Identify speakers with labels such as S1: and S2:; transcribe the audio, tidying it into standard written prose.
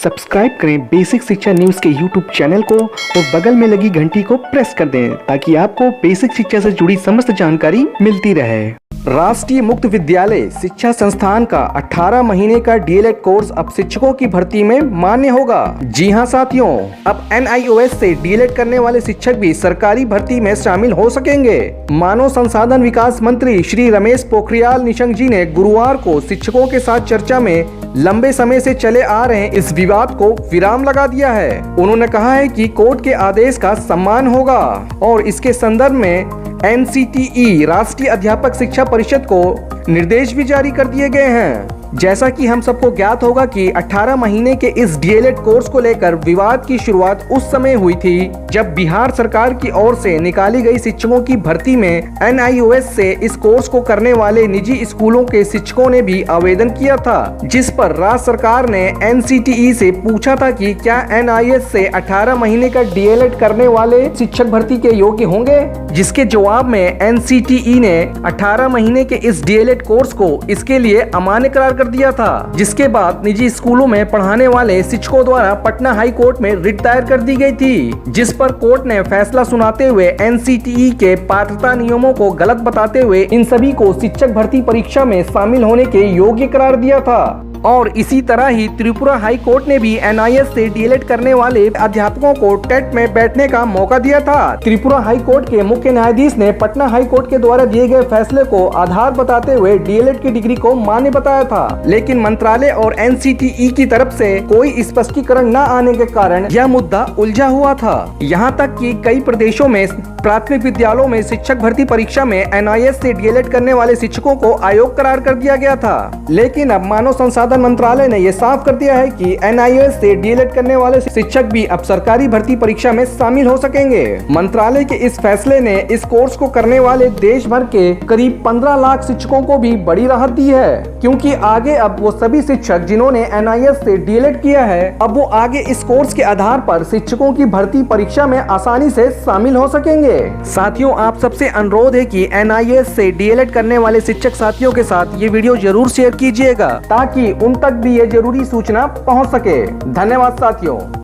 S1: Subscribe करें basic शिक्षा news के यूट्यूब चैनल को और बगल में लगी घंटी को प्रेस कर दें ताकि आपको बेसिक शिक्षा से जुड़ी समस्त जानकारी मिलती रहे। राष्ट्रीय मुक्त विद्यालय शिक्षा संस्थान का 18 महीने का डीएलएड कोर्स अब शिक्षकों की भर्ती में मान्य होगा। जी हां साथियों, अब एनआईओएस से डीएलएड करने वाले शिक्षक भी सरकारी भर्ती में शामिल हो सकेंगे। मानव संसाधन विकास मंत्री श्री रमेश पोखरियाल निशंक जी ने गुरुवार को शिक्षकों के साथ चर्चा में लंबे समय से चले आ रहे इस विवाद को विराम लगा दिया है। उन्होंने कहा है कि कोर्ट के आदेश का सम्मान होगा और इसके संदर्भ में एनसीटीई राष्ट्रीय अध्यापक शिक्षा परिषद को निर्देश भी जारी कर दिए गए हैं। जैसा कि हम सबको ज्ञात होगा कि 18 महीने के इस डीएलएड कोर्स को लेकर विवाद की शुरुआत उस समय हुई थी जब बिहार सरकार की ओर से निकाली गई शिक्षकों की भर्ती में एनआईओएस से इस कोर्स को करने वाले निजी स्कूलों के शिक्षकों ने भी आवेदन किया था, जिस पर राज्य सरकार ने एनसीटीई से पूछा था कि क्या एनआईओएस से 18 महीने का डीएलएड करने वाले शिक्षक भर्ती के योग्य होंगे, जिसके जवाब में एनसीटीई ने 18 महीने के इस डीएलएड कोर्स को इसके लिए अमान्य करार कर दिया था, जिसके बाद निजी स्कूलों में पढ़ाने वाले शिक्षकों द्वारा पटना हाई कोर्ट में रिट दायर कर दी गई थी, जिस पर कोर्ट ने फैसला सुनाते हुए एनसीटीई के पात्रता नियमों को गलत बताते हुए इन सभी को शिक्षक भर्ती परीक्षा में शामिल होने के योग्य करार दिया था। और इसी तरह ही त्रिपुरा हाई कोर्ट ने भी एनआईओएस से डीएलएड करने वाले अध्यापकों को टेट में बैठने का मौका दिया था। त्रिपुरा हाई कोर्ट के मुख्य न्यायाधीश ने पटना हाई कोर्ट के द्वारा दिए गए फैसले को आधार बताते हुए डीएलएड की डिग्री को मान्य बताया था, लेकिन मंत्रालय और एनसीटीई की तरफ से कोई स्पष्टीकरण न आने के कारण यह मुद्दा उलझा हुआ था। यहाँ तक कि कई प्रदेशों में प्राथमिक विद्यालयों में शिक्षक भर्ती परीक्षा में एनआईओएस से डीएलएड करने वाले शिक्षकों को अयोग्य करार कर दिया गया था, लेकिन अब मानव संसाधन मंत्रालय ने यह साफ कर दिया है कि एनआईओएस से डीएलएड करने वाले शिक्षक भी अब सरकारी भर्ती परीक्षा में शामिल हो सकेंगे। मंत्रालय के इस फैसले ने इस कोर्स को करने वाले देश भर के करीब 15 लाख शिक्षकों को भी बड़ी राहत दी है, क्योंकि आगे अब वो सभी शिक्षक जिन्होंने एनआईओएस से डीएलएड किया है, अब वो आगे इस कोर्स के आधार पर शिक्षकों की भर्ती परीक्षा में आसानी से शामिल हो सकेंगे। साथियों, आप सबसे अनुरोध है कि एनआईओएस से डीएलएड करने वाले शिक्षक साथियों के साथ ये वीडियो जरूर शेयर कीजिएगा ताकि उन तक भी ये जरूरी सूचना पहुंच सके। धन्यवाद साथियों।